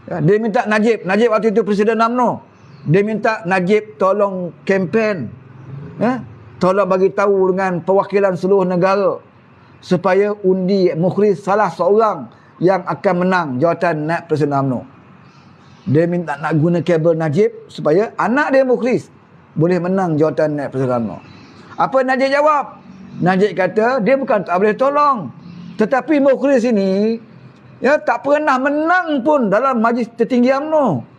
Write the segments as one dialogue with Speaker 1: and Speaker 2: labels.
Speaker 1: Ya, dia minta Najib waktu itu Presiden UMNO. Dia minta Najib tolong kempen. Ya, tolong bagi tahu dengan perwakilan seluruh negara supaya undi Mukhris salah seorang yang akan menang jawatan naib Presiden UMNO. Dia minta nak guna kabel Najib supaya anak dia Mukhris boleh menang jawatan naib Presiden UMNO. Apa Najib jawab? Najib kata dia bukan tak boleh tolong, tetapi Mukhris ini ya tak pernah menang pun dalam Majlis Tertinggi UMNO.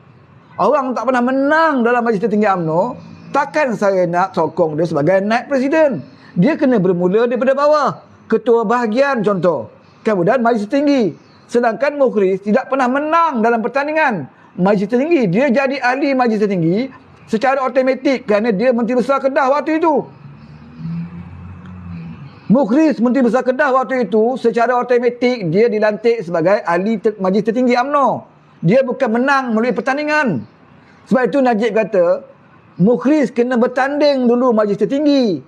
Speaker 1: Orang tak pernah menang dalam Majlis Tertinggi UMNO, takkan saya nak sokong dia sebagai naib presiden. Dia kena bermula daripada bawah. Ketua bahagian contoh, kemudian Majlis Tertinggi. Sedangkan Mukhris tidak pernah menang dalam pertandingan Majlis Tertinggi. Dia jadi ahli Majlis Tertinggi secara automatik kerana dia Menteri Besar Kedah waktu itu. Mukhris Menteri Besar Kedah waktu itu secara automatik dia dilantik sebagai ahli Majlis Tertinggi UMNO. Dia bukan menang melalui pertandingan. Sebab itu Najib kata Mukhris kena bertanding dulu Majlis Tertinggi,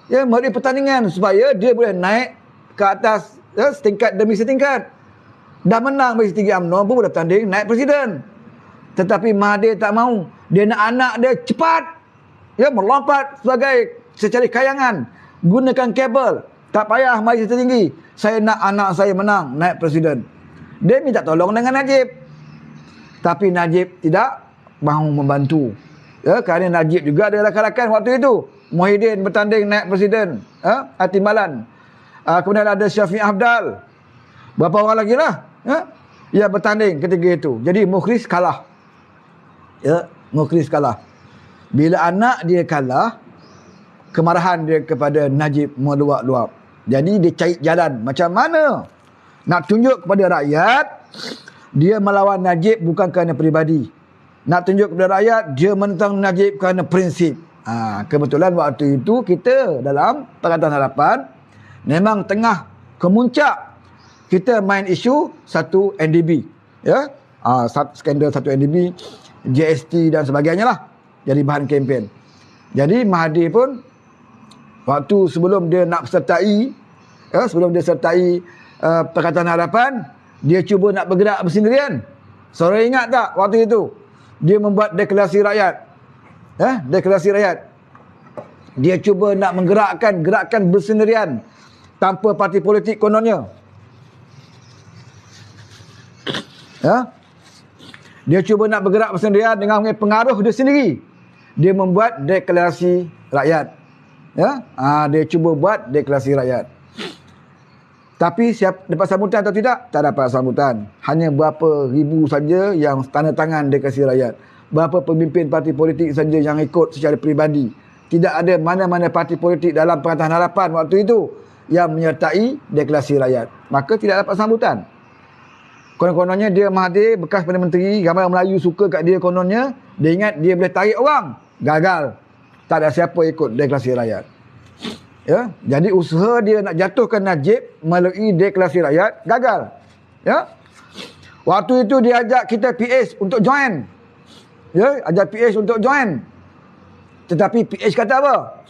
Speaker 1: ya, melalui pertandingan supaya dia boleh naik ke atas, ya, setingkat demi setingkat. Dah menang Majlis Tertinggi UMNO pun boleh bertanding naik presiden. Tetapi Mahathir tak mau. Dia nak anak dia cepat, ya, melompat sebagai secari kayangan, gunakan kabel. Tak payah Majlis Tertinggi, saya nak anak saya menang naik presiden. Dia minta tolong dengan Najib, tapi Najib tidak mahu membantu, ya, kerana Najib juga ada rakan-rakan waktu itu. Muhyiddin bertanding naik presiden, Timbalan. Kemudian ada Syafiq Afdal, berapa orang lagi lah, ya, yang bertanding ketika itu. Jadi Mukhris kalah, ya, Mukhris kalah. Bila anak dia kalah, kemarahan dia kepada Najib meluap-luap. Jadi dia cari jalan macam mana nak tunjuk kepada rakyat dia melawan Najib bukan kerana peribadi. Nak tunjuk kepada rakyat dia menentang Najib kerana prinsip. Kebetulan waktu itu kita dalam Pakatan Harapan memang tengah kemuncak kita main isu satu NDB, ya, skandal satu NDB, GST dan sebagainya lah jadi bahan kempen. Jadi Mahathir pun waktu sebelum dia nak sertai, ya, sebelum dia sertai Pakatan Harapan, dia cuba nak bergerak bersendirian. Saudara ingat tak waktu itu dia membuat deklarasi rakyat, ya, deklarasi rakyat. Dia cuba nak menggerakkan gerakan bersendirian tanpa parti politik kononnya, ya. Dia cuba nak bergerak bersendirian dengan pengaruh dia sendiri. Dia membuat deklarasi rakyat, ya. Dia cuba buat deklarasi rakyat. Tapi dapat sambutan atau tidak? Tak dapat sambutan. Hanya berapa ribu saja yang tanda tangan deklarasi rakyat. Berapa pemimpin parti politik saja yang ikut secara peribadi. Tidak ada mana-mana parti politik dalam Pakatan Harapan waktu itu yang menyertai deklarasi rakyat. Maka tidak dapat sambutan. Konon-kononnya dia Mahathir, bekas Perdana Menteri, ramai orang Melayu suka kat dia kononnya. Dia ingat dia boleh tarik orang. Gagal. Tak ada siapa ikut deklarasi rakyat. Ya, jadi usaha dia nak jatuhkan Najib melalui deklarasi rakyat gagal. Ya. Waktu itu dia ajak kita PH untuk join. Ya, ajak PH untuk join. Tetapi PH kata apa?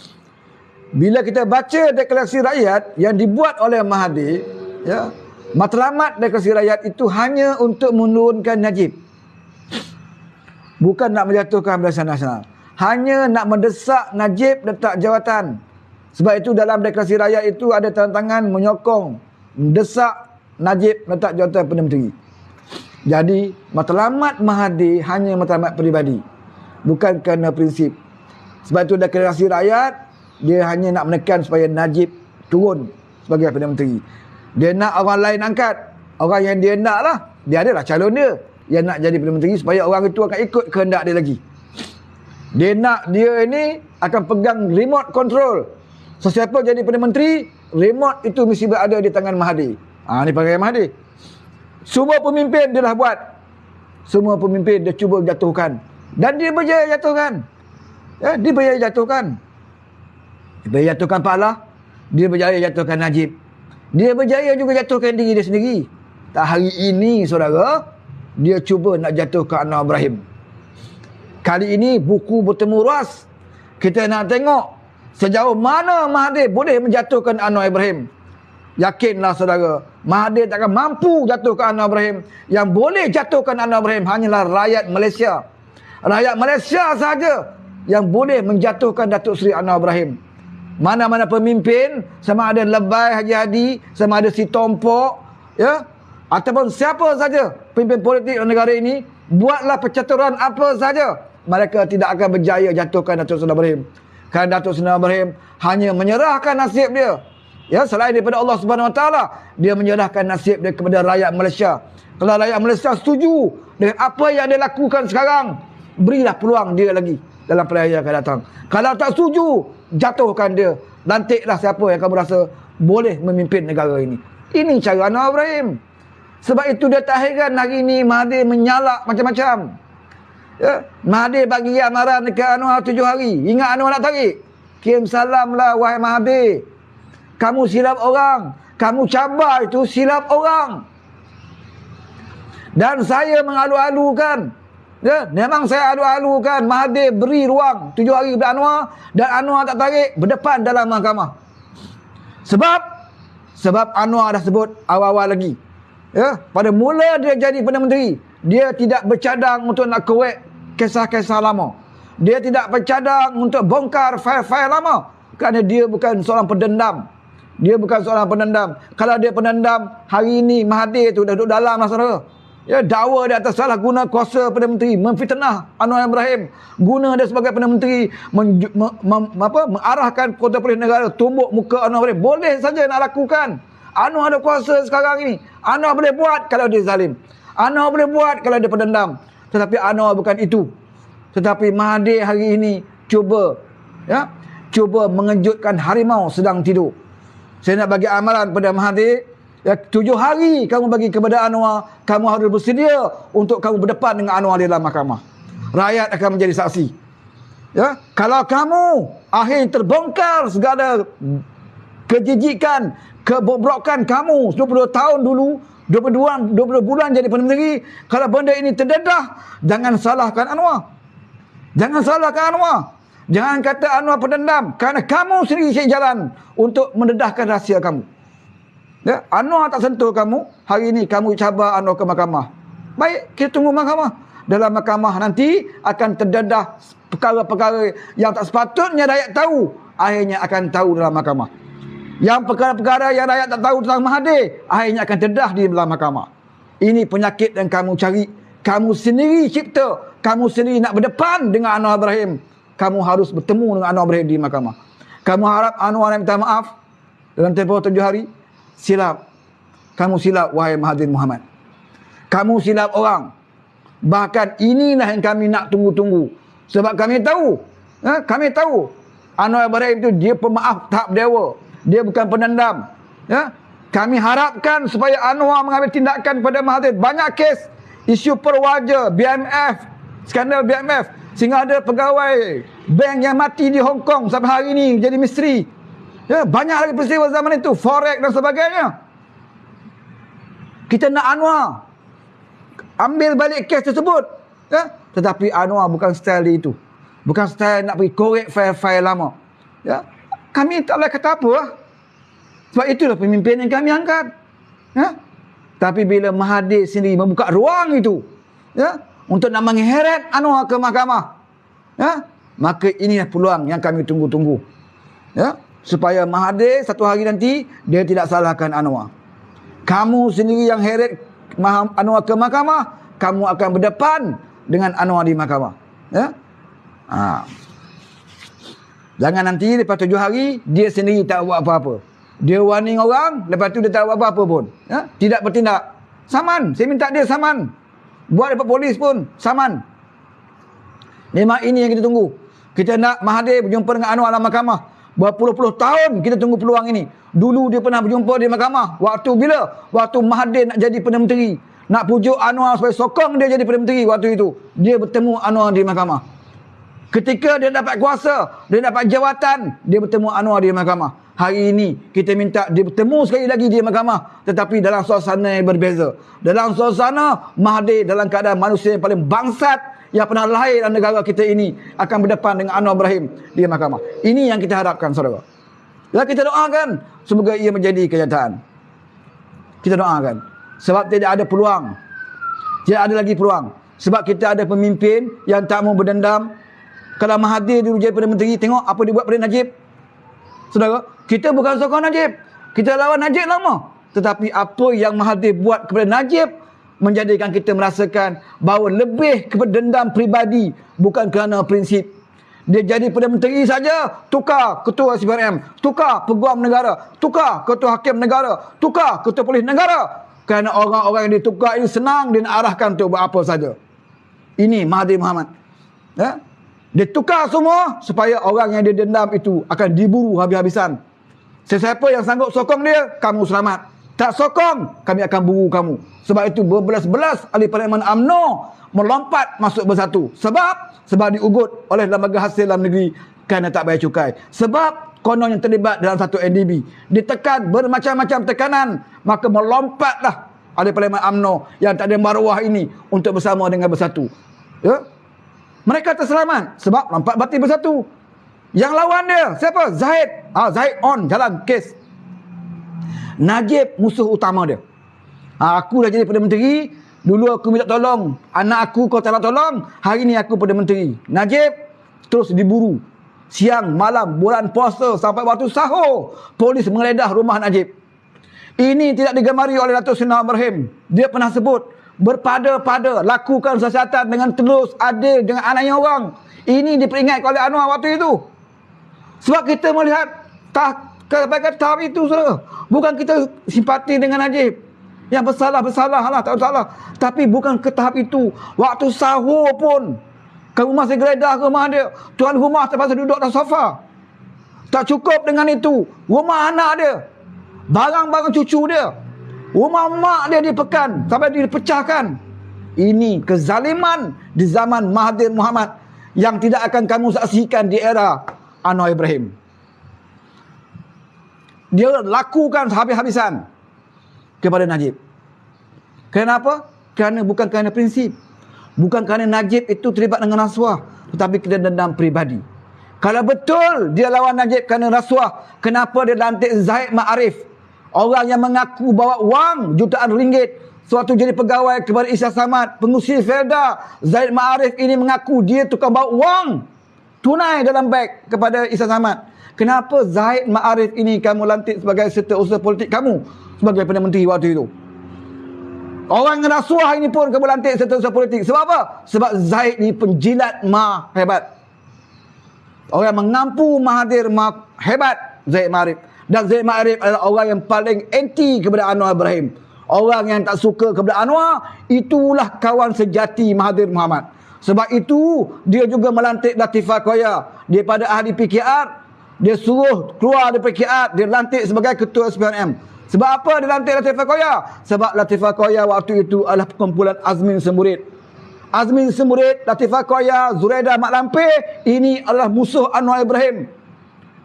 Speaker 1: Bila kita baca deklarasi rakyat yang dibuat oleh Mahathir, ya, matlamat deklarasi rakyat itu hanya untuk menurunkan Najib. Bukan nak menjatuhkan Barisan Nasional. Hanya nak mendesak Najib letak jawatan. Sebab itu dalam deklarasi rakyat itu ada tanda tangan menyokong, mendesak Najib letak jawatan Perdana Menteri. Jadi matlamat Mahathir hanya matlamat peribadi, bukan kerana prinsip. Sebab itu deklarasi rakyat dia hanya nak menekan supaya Najib turun sebagai Perdana Menteri. Dia nak orang lain angkat. Orang yang dia nak lah, dia adalah calon dia yang nak jadi Perdana Menteri supaya orang itu akan ikut kehendak dia lagi. Dia nak dia ini akan pegang remote control. Sesiapa jadi Perdana Menteri, remote itu mesti berada di tangan Mahathir. Ni panggil Mahathir. Semua pemimpin dia dah buat. Semua pemimpin dia cuba jatuhkan. Dan dia berjaya jatuhkan. Ya, dia berjaya jatuhkan. Dia berjaya jatuhkan Pak Allah. Dia berjaya jatuhkan Najib. Dia berjaya juga jatuhkan diri dia sendiri. Tak hari ini, saudara, dia cuba nak jatuhkan Anwar Ibrahim. Kali ini buku bertemu ruas. Kita nak tengok sejauh mana Mahathir boleh menjatuhkan Anwar Ibrahim. Yakinlah saudara, Mahathir takkan mampu jatuhkan Anwar Ibrahim. Yang boleh jatuhkan Anwar Ibrahim hanyalah rakyat Malaysia. Rakyat Malaysia sahaja yang boleh menjatuhkan Datuk Seri Anwar Ibrahim. Mana-mana pemimpin, sama ada Lebay Haji Hadi, sama ada si Tompok, ya, ataupun siapa saja pemimpin politik negara ini, buatlah percaturan apa saja, mereka tidak akan berjaya jatuhkan Datuk Seri Anwar Ibrahim. Kerana Datuk Seri Anwar Ibrahim hanya menyerahkan nasib dia, ya, selain daripada Allah Subhanahu Wa Taala, dia menyerahkan nasib dia kepada rakyat Malaysia. Kalau rakyat Malaysia setuju dengan apa yang dia lakukan sekarang, berilah peluang dia lagi dalam pilihan yang akan datang. Kalau tak setuju, jatuhkan dia. Lantiklah siapa yang kamu rasa boleh memimpin negara ini. Ini cara Anwar Ibrahim. Sebab itu dia tak heran hari ini Mahathir menyalak macam-macam. Ya, Mahathir bagi amaran dekat Anwar 7 hari. Ingat Anwar nak tarik? Kirim salam lah wahai Mahathir. Kamu silap orang. Kamu cabar itu silap orang. Dan saya mengalu-alukan, ya, memang saya alu-alukan Mahathir beri ruang 7 hari kepada Anwar, dan Anwar tak tarik, berdepan dalam mahkamah. Sebab Anwar dah sebut awal-awal lagi, ya, pada mula dia jadi Perdana Menteri, dia tidak bercadang untuk nak korek kisah-kisah lama. Dia tidak bercadang untuk bongkar fail-fail lama, kerana dia bukan seorang pendendam. Dia bukan seorang pendendam. Kalau dia pendendam, hari ini Mahathir tu dah duduk dalam lah, saudara. Ya, dakwa dia atas salah guna kuasa Perdana Menteri, memfitnah Anwar Ibrahim, guna dia sebagai Perdana Menteri, mengarahkan kota polis negara, tumbuk muka Anwar Ibrahim. Boleh saja nak lakukan. Anwar ada kuasa sekarang ini. Anwar boleh buat kalau dia zalim. Anwar boleh buat kalau dia pendendam. Tetapi Anwar bukan itu. Tetapi Mahathir hari ini cuba mengejutkan harimau sedang tidur. Saya nak bagi amaran pada Mahathir, ya, 7 hari kamu bagi kepada Anwar, kamu harus bersedia untuk kamu berdepan dengan Anwar di dalam mahkamah. Rakyat akan menjadi saksi. Ya, kalau kamu akhir terbongkar segala kejijikan, kebobrokan kamu 22 tahun dulu, 22 bulan jadi Perdana Menteri, kalau benda ini terdedah, jangan salahkan Anwar. Jangan salahkan Anwar. Jangan kata Anwar pendendam, kerana kamu sendiri cari jalan untuk mendedahkan rahsia kamu. Ya, Anwar tak sentuh kamu, hari ini kamu cabar Anwar ke mahkamah. Baik, kita tunggu mahkamah. Dalam mahkamah nanti akan terdedah perkara-perkara yang tak sepatutnya rakyat tahu, akhirnya akan tahu dalam mahkamah. Yang perkara-perkara yang rakyat tak tahu tentang Mahathir, akhirnya akan terdedah di dalam mahkamah. Ini penyakit yang kamu cari. Kamu sendiri cipta. Kamu sendiri nak berdepan dengan Anwar Ibrahim. Kamu harus bertemu dengan Anwar Ibrahim di mahkamah. Kamu harap Anwar minta maaf dalam tempoh 7 hari. Silap. Kamu silap, wahai Mahathir Mohamad. Kamu silap orang. Bahkan inilah yang kami nak tunggu-tunggu. Sebab kami tahu, kami tahu Anwar Ibrahim itu dia pemaaf tahap dewa. Dia bukan pendendam. Ya? Kami harapkan supaya Anwar mengambil tindakan pada Mahathir. Banyak kes, isu perwaja, BMF, skandal BMF, sehingga ada pegawai bank yang mati di Hong Kong sampai hari ini jadi misteri. Ya, banyak lagi peristiwa zaman itu, forex dan sebagainya. Kita nak Anwar ambil balik kes tersebut. Ya? Tetapi Anwar bukan style itu. Bukan style nak pergi korek fail-fail lama. Ya? Kami tak boleh kata apa lah. Sebab itulah pemimpin yang kami angkat. Ya? Tapi bila Mahathir sendiri membuka ruang itu, ya, untuk nak mengheret Anwar ke mahkamah, ya, maka inilah peluang yang kami tunggu-tunggu. Ya? Supaya Mahathir satu hari nanti dia tidak salahkan Anwar. Kamu sendiri yang heret Anwar ke mahkamah, kamu akan berdepan dengan Anwar di mahkamah. Ya? Jangan nanti lepas 7 hari dia sendiri tak buat apa-apa. Dia warning orang, lepas tu dia tak buat apa-apa pun. Ya? Tidak bertindak. Saman. Saya minta dia saman. Buat depan polis pun saman. Memang ini yang kita tunggu. Kita nak Mahathir berjumpa dengan Anwar dalam mahkamah. Berpuluh-puluh tahun kita tunggu peluang ini. Dulu dia pernah berjumpa di mahkamah. Waktu bila? Waktu Mahathir nak jadi Perdana Menteri. Nak pujuk Anwar supaya sokong dia jadi Perdana Menteri waktu itu. Dia bertemu Anwar di mahkamah. Ketika dia dapat kuasa, dia dapat jawatan, dia bertemu Anwar di mahkamah. Hari ini kita minta dia bertemu sekali lagi di mahkamah, tetapi dalam suasana yang berbeza. Dalam suasana Mahathir dalam keadaan manusia yang paling bangsat yang pernah lahir dalam negara kita ini akan berdepan dengan Anwar Ibrahim di mahkamah. Ini yang kita harapkan, saudara. Dan kita doakan semoga ia menjadi kenyataan. kita doakan. Sebab tidak ada peluang. Tidak ada lagi peluang. Sebab kita ada pemimpin yang tak mau berdendam. Kalau Mahathir dulu jadi Perdana Menteri, tengok apa dia buat pada Najib. Saudara, kita bukan sokong Najib. Kita lawan Najib lama. Tetapi apa yang Mahathir buat kepada Najib menjadikan kita merasakan bahawa lebih kepada dendam peribadi, bukan kerana prinsip. Dia jadi Perdana Menteri saja, tukar ketua SPRM, tukar peguam negara, tukar ketua hakim negara, tukar ketua polis negara. Kerana orang-orang yang ditukar ini senang dia nak arahkan untuk buat apa saja. Ini Mahathir Mohamad. Ya? Dia tukar semua supaya orang yang dia dendam itu akan diburu habis-habisan. Sesiapa yang sanggup sokong dia, kamu selamat. Tak sokong, kami akan buru kamu. Sebab itu berbelas-belas ahli parlimen UMNO melompat masuk bersatu. Sebab diugut oleh lembaga hasil dalam negeri kerana tak bayar cukai. Sebab konon yang terlibat dalam satu NDB ditekan bermacam-macam tekanan, maka melompatlah ahli parlimen UMNO yang tak ada maruah ini untuk bersama dengan bersatu. Ya? Mereka terselamat sebab lompat bati bersatu. Yang lawan dia siapa? Zahid. Zahid on jalan kes. Najib musuh utama dia. Aku dah jadi Perdana Menteri, dulu aku minta tolong anak aku, kau tak nak tolong. Hari ni aku Perdana Menteri. Najib terus diburu. Siang, malam, bulan puasa sampai waktu sahur, polis menggeledah rumah Najib. Ini tidak digemari oleh Datuk Seri Ibrahim. Dia pernah sebut, berpada-pada lakukan siasatan dengan terus adil dengan anaknya orang. Ini diperingatkan oleh Anwar waktu itu. Sebab kita melihat tahap itu, saudara. Bukan kita simpati dengan Najib. Yang bersalah lah, tak salah. Tapi bukan ke tahap itu. Waktu sahur pun kamu masih geledah rumah dia. Tuan rumah terpaksa duduk atas sofa. Tak cukup dengan itu, rumah anak dia, barang-barang cucu dia, rumah mak dia dipekan sampai dipecahkan. Ini kezaliman di zaman Mahathir Mohamad yang tidak akan kamu saksikan di era Anwar Ibrahim. Dia lakukan habis-habisan kepada Najib. Kenapa? Kerana bukan kerana prinsip. Bukan kerana Najib itu terlibat dengan rasuah, tetapi kerana dendam peribadi. Kalau betul dia lawan Najib kerana rasuah, kenapa dia lantik Zahid Ma'arif, orang yang mengaku bawa wang jutaan ringgit sewaktu jadi pegawai kepada Isyad Samad, pengusir Felda. Zahid Ma'arif ini mengaku dia tukang bawa wang tunai dalam beg kepada Isyad Samad. Kenapa Zahid Ma'arif ini kamu lantik sebagai setiausaha politik kamu sebagai Perdana Menteri waktu itu? Orang yang rasuah ini pun kamu lantik setiausaha politik. Sebab apa? Sebab Zahid ni penjilat hebat. Orang yang mengampu Mahathir hebat, Zahid Ma'arif. Dan Zahid Ma'arif adalah orang yang paling anti kepada Anwar Ibrahim. Orang yang tak suka kepada Anwar, itulah kawan sejati Mahathir Mohamad. Sebab itu dia juga melantik Latifah Koya daripada ahli PKR. Dia suruh keluar dari PKR, dia lantik sebagai ketua SPRM. Sebab apa dia lantik Latifah Koya? Sebab Latifah Koya waktu itu adalah kumpulan Azmin Semurid. Azmin Semurid, Latifah Koya, Zuraida Mat Lampir, ini adalah musuh Anwar Ibrahim.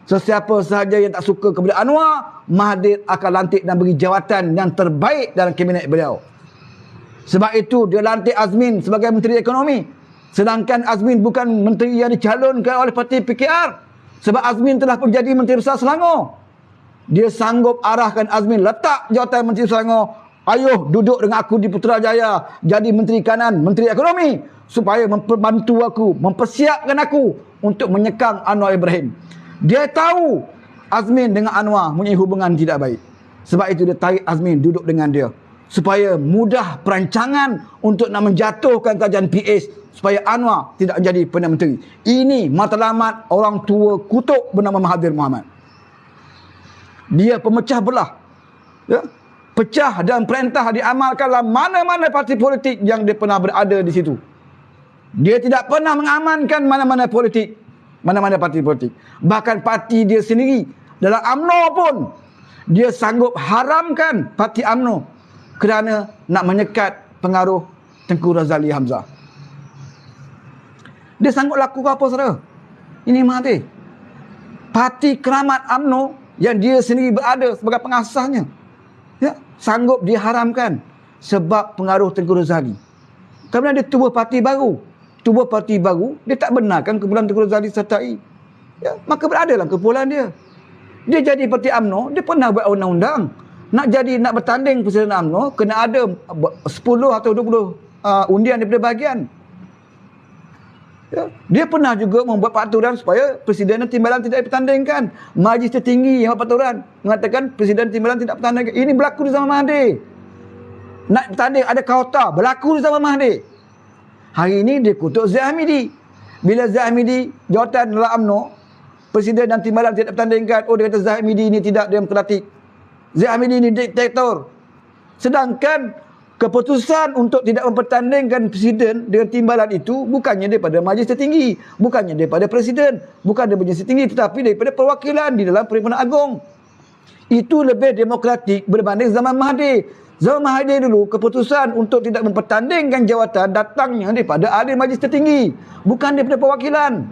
Speaker 1: Sesiapa sahaja yang tak suka kepada Anwar, Mahathir akan lantik dan beri jawatan yang terbaik dalam kabinet beliau. Sebab itu dia lantik Azmin sebagai Menteri Ekonomi. Sedangkan Azmin bukan menteri yang dicalonkan oleh parti PKR. Sebab Azmin telah menjadi Menteri Besar Selangor. Dia sanggup arahkan Azmin, letak jawatan Menteri Selangor. Ayuh duduk dengan aku di Putrajaya, jadi Menteri Kanan, Menteri Ekonomi, supaya membantu aku, mempersiapkan aku untuk menyekang Anwar Ibrahim. Dia tahu Azmin dengan Anwar mempunyai hubungan tidak baik. Sebab itu dia tarik Azmin duduk dengan dia, supaya mudah perancangan untuk nak menjatuhkan kerajaan PH, supaya Anwar tidak menjadi Perdana Menteri. Ini matlamat orang tua kutuk bernama Mahathir Mohamad. Dia pemecah belah. Ya? Pecah dan perintah diamalkan dalam mana-mana parti politik yang dia pernah berada di situ. Dia tidak pernah mengamankan mana-mana politik, mana-mana parti politik. Bahkan parti dia sendiri dalam UMNO pun dia sanggup haramkan parti UMNO kerana nak menyekat pengaruh Tengku Razali Hamzah. Dia sanggup lakukan apa, saudara? Ini Mahathir. Parti Keramat UMNO yang dia sendiri berada sebagai pengasasnya, ya, sanggup diharamkan sebab pengaruh Tengku Razali. Kemudian dia tubuh parti baru. Tubuh parti baru, dia tak benarkan kumpulan Tengku Razali sertai. Ya, maka berada dalam kumpulan dia. Dia jadi parti UMNO, dia pernah buat undang-undang. Nak bertanding Presiden UMNO, kena ada 10 atau 20 undian daripada bahagian. Ya. Dia pernah juga membuat peraturan supaya Presiden dan Timbalan tidak dipertandingkan. Majlis tertinggi yang buat peraturan mengatakan Presiden Timbalan tidak bertandingkan. Ini berlaku di zaman Mahathir. Nak bertanding ada kauta, berlaku di zaman Mahathir. Hari ini dia kutuk Zahid Hamidi. Bila Zahid Hamidi jawatan dalam UMNO, Presiden dan Timbalan tidak bertandingkan. Oh, dia kata Zahid Hamidi ini tidak demokratik. Zahid Hamidi ini diktator. Sedangkan keputusan untuk tidak mempertandingkan Presiden dengan Timbalan itu bukannya daripada Majlis Tertinggi, bukannya daripada Presiden, bukan daripada Majlis Tertinggi, tetapi daripada perwakilan di dalam Perhimpunan Agong. Itu lebih demokratik berbanding zaman Mahathir. Zaman Mahathir dulu, keputusan untuk tidak mempertandingkan jawatan datangnya daripada ahli Majlis Tertinggi, bukan daripada perwakilan.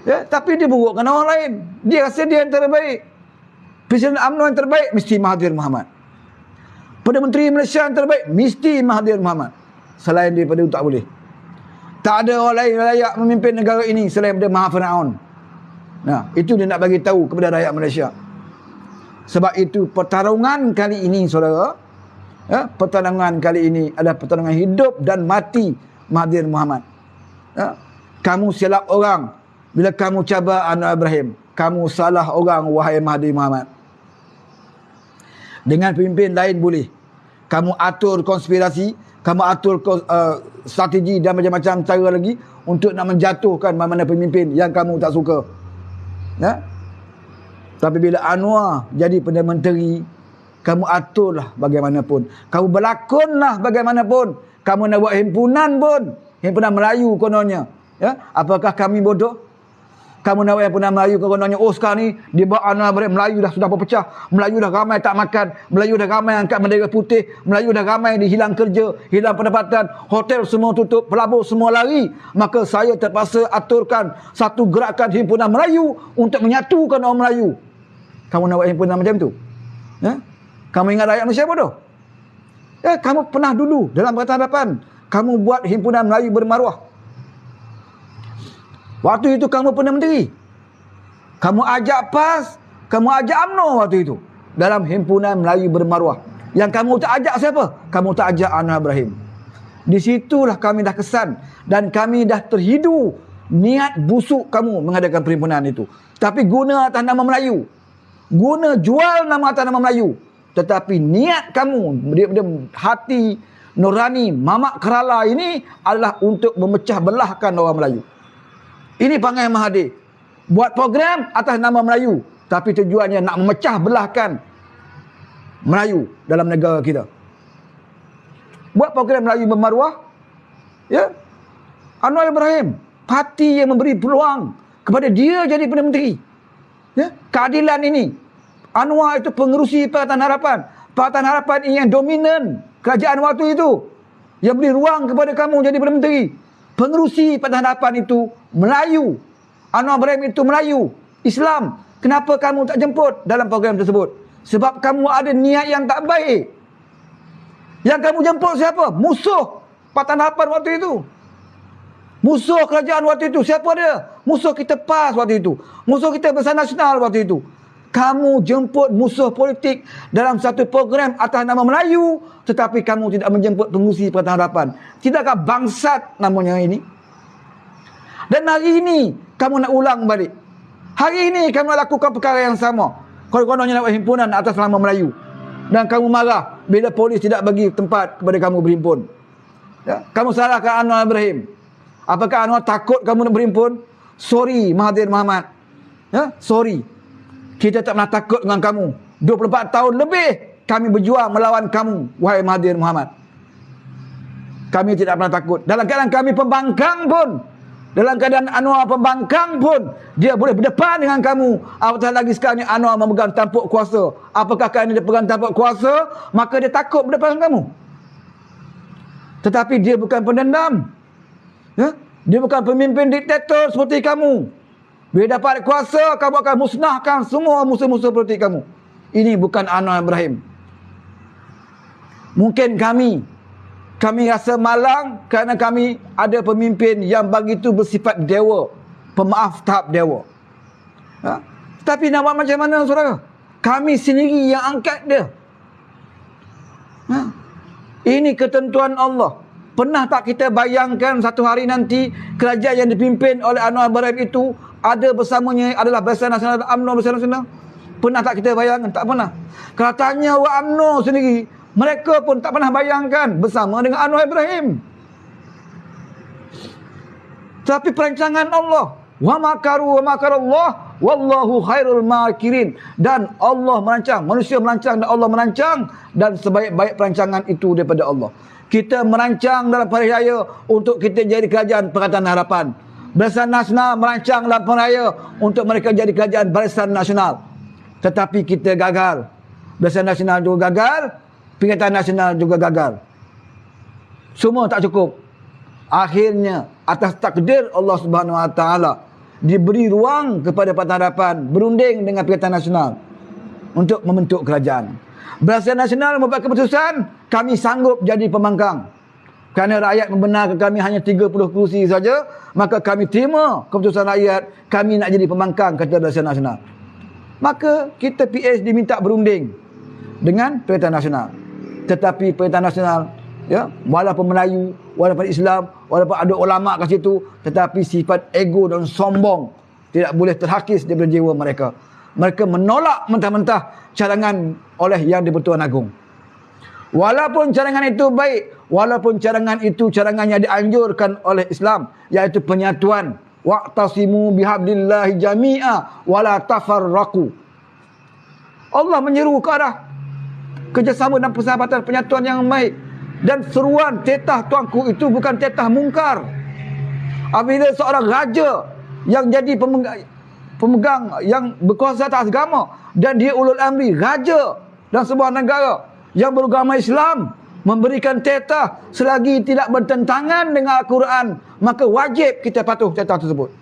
Speaker 1: Ya, tapi dia burukkan orang lain. Dia rasa dia yang terbaik. Presiden UMNO yang terbaik mesti Mahathir Mohamad. Perdana Menteri Malaysia yang terbaik mesti Mahathir Mohamad. Selain daripada itu tak boleh. Tak ada orang lain layak memimpin negara ini selain daripada Maha Firaun. Nah, itu dia nak bagi tahu kepada rakyat Malaysia. Sebab itu pertarungan kali ini, saudara, ya, pertarungan kali ini adalah pertarungan hidup dan mati Mahathir Mohamad. Ya, kamu silap orang bila kamu cabar Anwar Ibrahim. Kamu salah orang, wahai Mahathir Mohamad. Dengan pemimpin lain boleh. Kamu atur konspirasi, kamu atur strategi dan macam-macam cara lagi untuk nak menjatuhkan mana-mana pemimpin yang kamu tak suka. Ya? Tapi bila Anwar jadi Perdana Menteri, kamu aturlah bagaimanapun. Kamu berlakonlah bagaimanapun. Kamu nak buat himpunan pun, himpunan Melayu kononnya. Ya? Apakah kami bodoh? Kamu nak yang pernah Melayu kononnya, oh sekarang ni dia buat Anwar Melayu dah sudah berpecah, Melayu dah ramai tak makan, Melayu dah ramai angkat bendera putih, Melayu dah ramai dihilang kerja, hilang pendapatan, hotel semua tutup, pelabur semua lari. Maka saya terpaksa aturkan satu gerakan himpunan Melayu untuk menyatukan orang Melayu. Kamu nak buat himpunan macam tu? Ya? Kamu ingat rakyat Malaysia bodoh? Ya, kamu pernah dulu dalam Pakatan Harapan kamu buat himpunan Melayu bermaruah. Waktu itu kamu Perdana Menteri. Kamu ajak PAS, kamu ajak UMNO waktu itu dalam himpunan Melayu bermaruah. Yang kamu tak ajak siapa? Kamu tak ajak Anwar Ibrahim. Di situlah kami dah kesan dan kami dah terhidu niat busuk kamu mengadakan perhimpunan itu. Tapi guna atas nama Melayu. Guna jual nama atas nama Melayu. Tetapi niat kamu, hati nurani Mamak Kerala ini adalah untuk memecah belahkan orang Melayu. Ini panggil Mahathir. Buat program atas nama Melayu. Tapi tujuannya nak memecah belahkan Melayu dalam negara kita. Buat program Melayu bermaruah. Ya. Anwar Ibrahim. Parti yang memberi peluang kepada dia jadi Perdana Menteri. Ya. Keadilan ini. Anwar itu pengerusi Pakatan Harapan. Pakatan Harapan ini yang dominan kerajaan waktu itu. Yang beri ruang kepada kamu jadi Perdana Menteri. Pengerusi Pakatan Harapan itu Melayu. Anwar Ibrahim itu Melayu, Islam. Kenapa kamu tak jemput dalam program tersebut? Sebab kamu ada niat yang tak baik. Yang kamu jemput siapa? Musuh Pakatan Harapan waktu itu. Musuh kerajaan waktu itu. Siapa dia? Musuh kita PAS waktu itu. Musuh kita Barisan Nasional waktu itu. Kamu jemput musuh politik dalam satu program atas nama Melayu, tetapi kamu tidak menjemput pengurusi Pakatan Harapan. Tidakkah bangsat namanya ini? Dan hari ini kamu nak ulang balik. Hari ini kamu nak lakukan perkara yang sama. Kononnya nak buat himpunan atas nama Melayu. Dan kamu marah bila polis tidak bagi tempat kepada kamu berhimpun. Ya? Kamu salahkan Anwar Ibrahim. Apakah Anwar takut kamu nak berhimpun? Sorry Mahathir Mohamad. Ya? Sorry. Kita tak pernah takut dengan kamu. 24 tahun lebih kami berjuang melawan kamu, wahai Mahathir Mohamad. Kami tidak pernah takut. Dalam keadaan kami pembangkang pun, dalam keadaan Anwar pembangkang pun, dia boleh berdepan dengan kamu. Apatah lagi sekarang ni Anwar memegang tampuk kuasa. Apakah kerana dia pegang tampuk kuasa, maka dia takut berdepan dengan kamu? Tetapi dia bukan pendendam. Ya? Dia bukan pemimpin diktator seperti kamu. Bila dapat kuasa, kamu akan musnahkan semua musuh-musuh politik kamu. Ini bukan Anwar Ibrahim. Mungkin kami rasa malang kerana kami ada pemimpin yang begitu bersifat dewa. Pemaaf tahap dewa. Ha? Tapi nak buat macam mana, saudara? Kami sendiri yang angkat dia. Ini ketentuan Allah. Pernah tak kita bayangkan satu hari nanti kerajaan yang dipimpin oleh Anwar Ibrahim itu ada bersamanya adalah Barisan Nasional UMNO, Barisan Nasional? Pernah tak kita bayangkan? Tak pernah. Kalau tanya orang UMNO sendiri, mereka pun tak pernah bayangkan bersama dengan Anwar Ibrahim. Tapi perancangan Allah. Wa makaru wa makarallah wallahu khairul makirin. Dan Allah merancang, manusia merancang dan Allah merancang, dan sebaik-baik perancangan itu daripada Allah. Kita merancang dalam hari raya untuk kita jadi kerajaan Pakatan Harapan. Barisan Nasional merancang dalam hari raya untuk mereka jadi kerajaan Barisan Nasional. Tetapi kita gagal. Barisan Nasional juga gagal, Pakatan Nasional juga gagal. Semua tak cukup. Akhirnya atas takdir Allah Subhanahu Wa Taala diberi ruang kepada Pakatan Harapan berunding dengan Pakatan Nasional untuk membentuk kerajaan. Barisan Nasional membuat keputusan, kami sanggup jadi pembangkang. Kerana rakyat membenarkan kami hanya 30 kursi saja, maka kami terima keputusan rakyat, kami nak jadi pembangkang, kata Barisan Nasional. Maka kita PH diminta berunding dengan Pakatan Nasional. Tetapi Pakatan Nasional, ya, walaupun Melayu, walaupun Islam, walaupun ada ulama kat situ, tetapi sifat ego dan sombong tidak boleh terhakis daripada jiwa mereka. Mereka menolak mentah-mentah cadangan oleh Yang di-Pertuan Agong. Walaupun cadangan itu baik, walaupun cadangan itu cadangan yang dianjurkan oleh Islam, iaitu penyatuan, wa'tasimu bihablillahi jami'a wala tafarraqu. Allah menyeru ke arah kerjasama dan persahabatan, penyatuan yang baik. Dan seruan tetah tuanku itu bukan tetah mungkar. Apabila seorang raja yang jadi pemegang yang berkuasa atas agama, dan dia ulul amri, raja dan sebuah negara yang beragama Islam, memberikan tetah selagi tidak bertentangan dengan Al-Quran, maka wajib kita patuh tetah tersebut.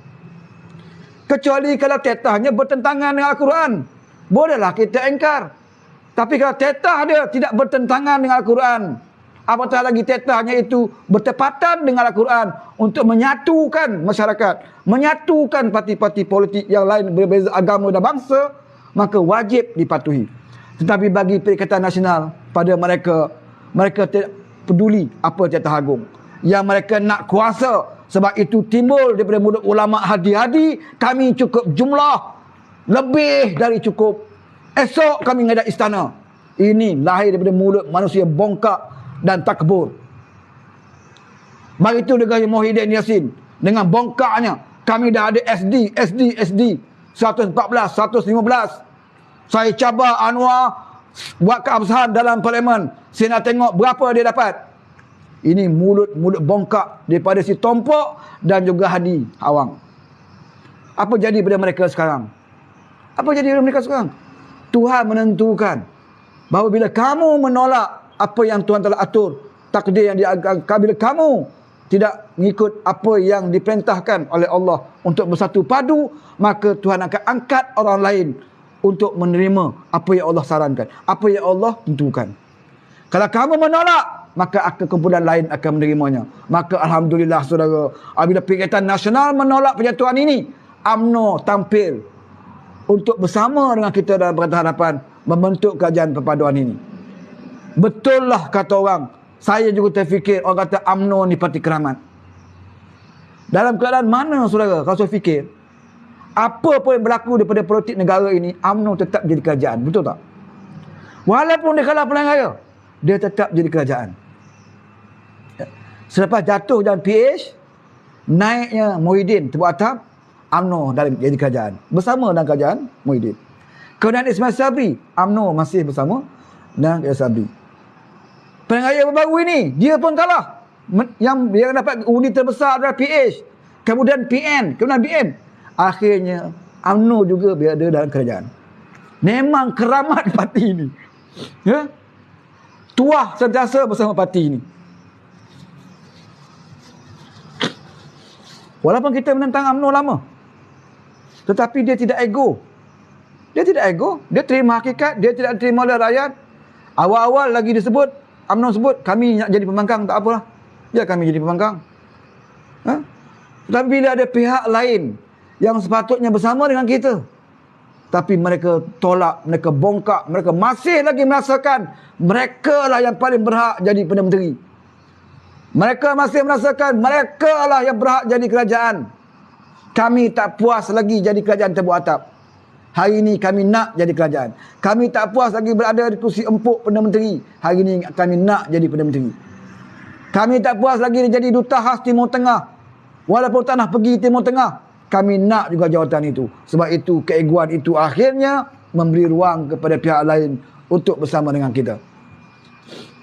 Speaker 1: Kecuali kalau tetahnya bertentangan dengan Al-Quran, bolehlah kita engkar. Tapi kalau tetah dia tidak bertentangan dengan Al-Quran, apatah lagi tetahnya itu bertepatan dengan Al-Quran untuk menyatukan masyarakat, menyatukan parti-parti politik yang lain berbeza agama dan bangsa, maka wajib dipatuhi. Tetapi bagi Perikatan Nasional, pada mereka tidak peduli apa tetah agung. Yang mereka nak kuasa, sebab itu timbul daripada mulut ulama hadi-hadi, kami cukup jumlah, lebih dari cukup. Esok kami ngadak istana. Ini lahir daripada mulut manusia bongkak dan takbur. Begitu dengan Muhyiddin Yassin, dengan bongkaknya, kami dah ada SD 114, 115. Saya cabar Anwar buat keabsahan dalam parlimen. Saya nak tengok berapa dia dapat. Ini mulut bongkak daripada si Tompok dan juga Hadi Awang. Apa jadi pada mereka sekarang? Apa jadi pada mereka sekarang? Tuhan menentukan bahawa bila kamu menolak apa yang Tuhan telah atur, takdir yang diagangkan, bila kamu tidak mengikut apa yang diperintahkan oleh Allah untuk bersatu padu, maka Tuhan akan angkat orang lain untuk menerima apa yang Allah sarankan, apa yang Allah tentukan. Kalau kamu menolak, maka kumpulan lain akan menerimanya. Maka alhamdulillah saudara, apabila Perikatan Nasional menolak penyatuan ini, UMNO tampil untuk bersama dengan kita dalam Pakatan Harapan membentuk kerajaan perpaduan ini. Betul lah kata orang, saya juga terfikir orang kata UMNO ni parti keramat. Dalam keadaan mana saudara, kalau saya fikir, apa pun yang berlaku daripada politik negara ini, UMNO tetap jadi kerajaan. Betul tak? Walaupun dia kalah pilihan raya, dia tetap jadi kerajaan. Selepas jatuh dan PH, naiknya Muhyiddin terbuk atap, UMNO dalam jadi kerajaan. Bersama dengan kerajaan Muhyiddin. Kemudian Ismail Sabri, UMNO masih bersama dengan Ismail Sabri. Pilihan raya baru ini, dia pun kalah. Yang dapat undi terbesar adalah PH. Kemudian PN, kemudian BN. Akhirnya UMNO juga berada dalam kerajaan. Memang keramat parti ini. Ya? Tuah sentiasa bersama parti ini. Walaupun kita menentang UMNO lama, tetapi dia tidak ego. Dia tidak ego. Dia terima hakikat. Dia tidak terima oleh rakyat. Awal-awal lagi disebut, UMNO sebut, kami nak jadi pembangkang, tak apalah. Ya, kami jadi pembangkang. Ha? Tetapi bila ada pihak lain yang sepatutnya bersama dengan kita, Tapi mereka tolak, mereka bongkak, mereka masih lagi merasakan mereka lah yang paling berhak jadi Perdana Menteri. Mereka masih merasakan mereka lah yang berhak jadi kerajaan. Kami tak puas lagi jadi kerajaan tebuk atap. Hari ini kami nak jadi kerajaan. Kami tak puas lagi berada di kursi empuk Perdana Menteri. Hari ini kami nak jadi Perdana Menteri. Kami tak puas lagi jadi duta khas Timur Tengah. Walaupun tak nak pergi Timur Tengah, kami nak juga jawatan itu. Sebab itu keegoan itu akhirnya memberi ruang kepada pihak lain untuk bersama dengan kita.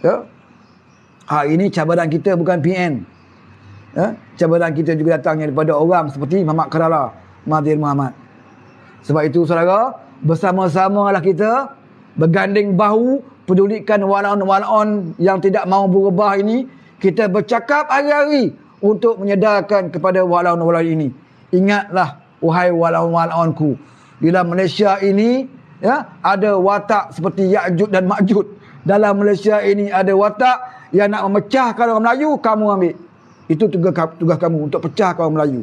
Speaker 1: Ya? Hari ini cabaran kita bukan PN. Ya? Cabaran kita juga datangnya daripada orang seperti Muhammad Karara, Mahathir Mohamad. Sebab itu saudara, bersama-samalah kita berganding bahu pedulikan walaun-walaun yang tidak mahu berubah ini. Kita bercakap hari-hari untuk menyedarkan kepada walaun-walaun ini. Ingatlah wahai walaun-walaunku, bila Malaysia ini ya ada watak seperti Ya'jud dan Ma'jud. Dalam Malaysia ini ada watak yang nak memecahkan orang Melayu, kamu ambil. Itu tugas kamu untuk pecahkan orang Melayu.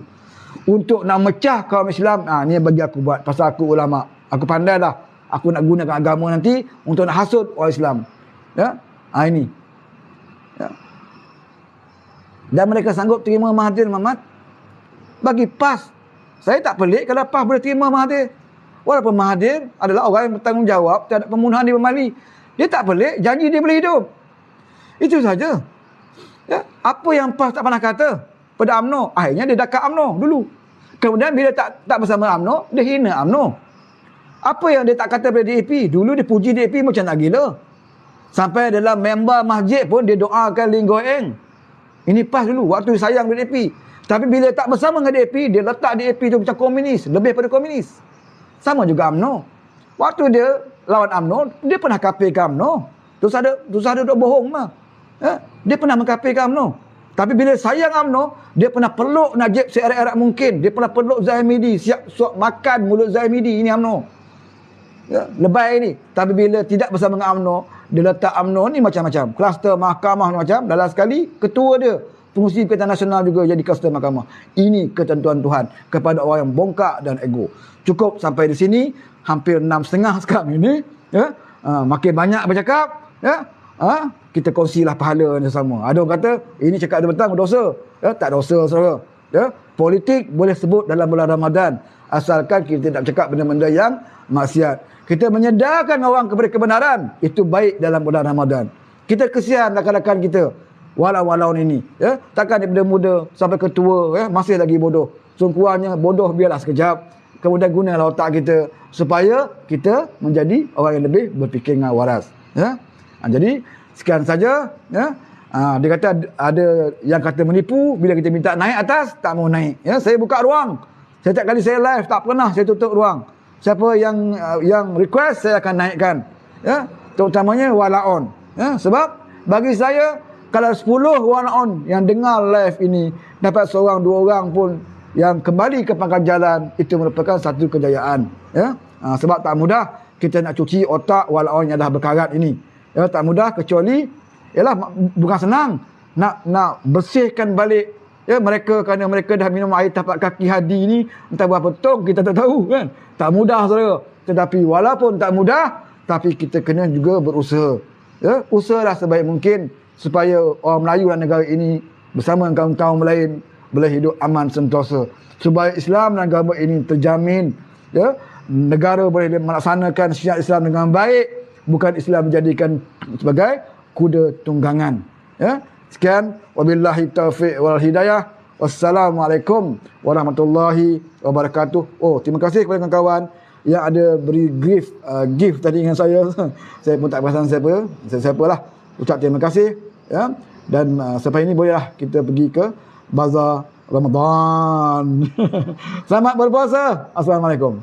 Speaker 1: Untuk nak memecah kaum Islam, ni bagi aku buat. Pasal aku ulama. Aku pandai dah. Aku nak gunakan agama nanti untuk nak hasut orang Islam. Ya? Ini. Ya. Dan mereka sanggup terima Mahathir Mohamad. Bagi PAS, saya tak pelik kalau PAS boleh terima Mahathir. Walaupun Mahathir adalah orang yang bertanggungjawab terhadap pembunuhan di Bali. Dia tak pelik, janji dia boleh hidup. Itu saja. Ya. Apa yang PAS tak pernah kata pada UMNO, akhirnya dia dekat UMNO dulu. Kemudian bila tak bersama UMNO, dia hina UMNO. Apa yang dia tak kata pada DAP? Dulu dia puji DAP macam nak gila. Sampai dalam member masjid pun dia doakan Lee Goeng. Ini PAS dulu, waktu sayang DAP. Tapi bila tak bersama dengan DAP, dia letak DAP tu macam komunis, lebih pada komunis. Sama juga UMNO. Waktu dia lawan UMNO, dia pernah kafirkan UMNO. Terus ada duk bohong mah. Dia pernah mengkafirkan UMNO. Tapi bila sayang UMNO, dia pernah peluk Najib seerat-erat mungkin. Dia pernah peluk Zahimidi, siap suap makan mulut Zahimidi. Ini UMNO. Ya, lebay ni. Tapi bila tidak bersama dengan UMNO, dia letak UMNO ni macam-macam. Kluster mahkamah macam. Dalam sekali, ketua dia, Pengurusi Perkhidmatan Nasional juga jadi kluster mahkamah. Ini ketentuan Tuhan kepada orang yang bongkak dan ego. Cukup sampai di sini. Hampir 6.5 sekarang ini. Ya, makin banyak bercakap. Ya, kita kongsilah pahala yang sama. Ada orang kata, ini cakap dia betul, berdosa. Ya, tak dosa, saudara. Ya, politik boleh sebut dalam bulan Ramadan. Asalkan kita tidak cakap benda-benda yang maksiat. Kita menyedarkan orang kepada kebenaran. Itu baik dalam bulan Ramadan. Kita kesian rakan-rakan kita. Walau-walau ini. Ya, takkan daripada muda sampai ke tua, ya, masih lagi bodoh. Sungguhnya bodoh biarlah sekejap. Kemudian gunalah otak kita supaya kita menjadi orang yang lebih berfikir dengan waras. Ya. Jadi sekian saja. Ya. Dia kata ada yang kata menipu, bila kita minta naik atas tak mau naik. Ya, saya buka ruang. Setiap kali saya live tak pernah saya tutup ruang. Siapa yang request saya akan naikkan. Ya, terutamanya walaon. Ya, sebab bagi saya kalau 10 walaon yang dengar live ini dapat seorang dua orang pun yang kembali ke pangkal jalan, itu merupakan satu kejayaan. Ya, sebab tak mudah kita nak cuci otak walaon yang dah berkarat ini. Ya, tak mudah kecuali ialah bukan senang nak bersihkan balik ya mereka, kerana mereka dah minum air tapak kaki hadi ni entah berapa tong kita tak tahu kan. Tak mudah saudara. Tetapi walaupun tak mudah, tapi kita kena juga berusaha. Ya, usahalah sebaik mungkin supaya orang Melayu dan negara ini bersama dengan kaum-kaum lain boleh hidup aman sentosa. Supaya Islam dan agama ini terjamin, ya, negara boleh melaksanakan syiar Islam dengan baik, bukan Islam menjadikan sebagai kuda tunggangan. Ya. Sekian, wabillahi taufiq wal hidayah. Wassalamualaikum warahmatullahi wabarakatuh. Oh, terima kasih kepada kawan-kawan yang ada beri gift tadi dengan saya. Saya pun tak perasan siapa lah. Ucap terima kasih. Ya. Dan selepas ini bolehlah kita pergi ke bazar Ramadan. Selamat berpuasa. Assalamualaikum.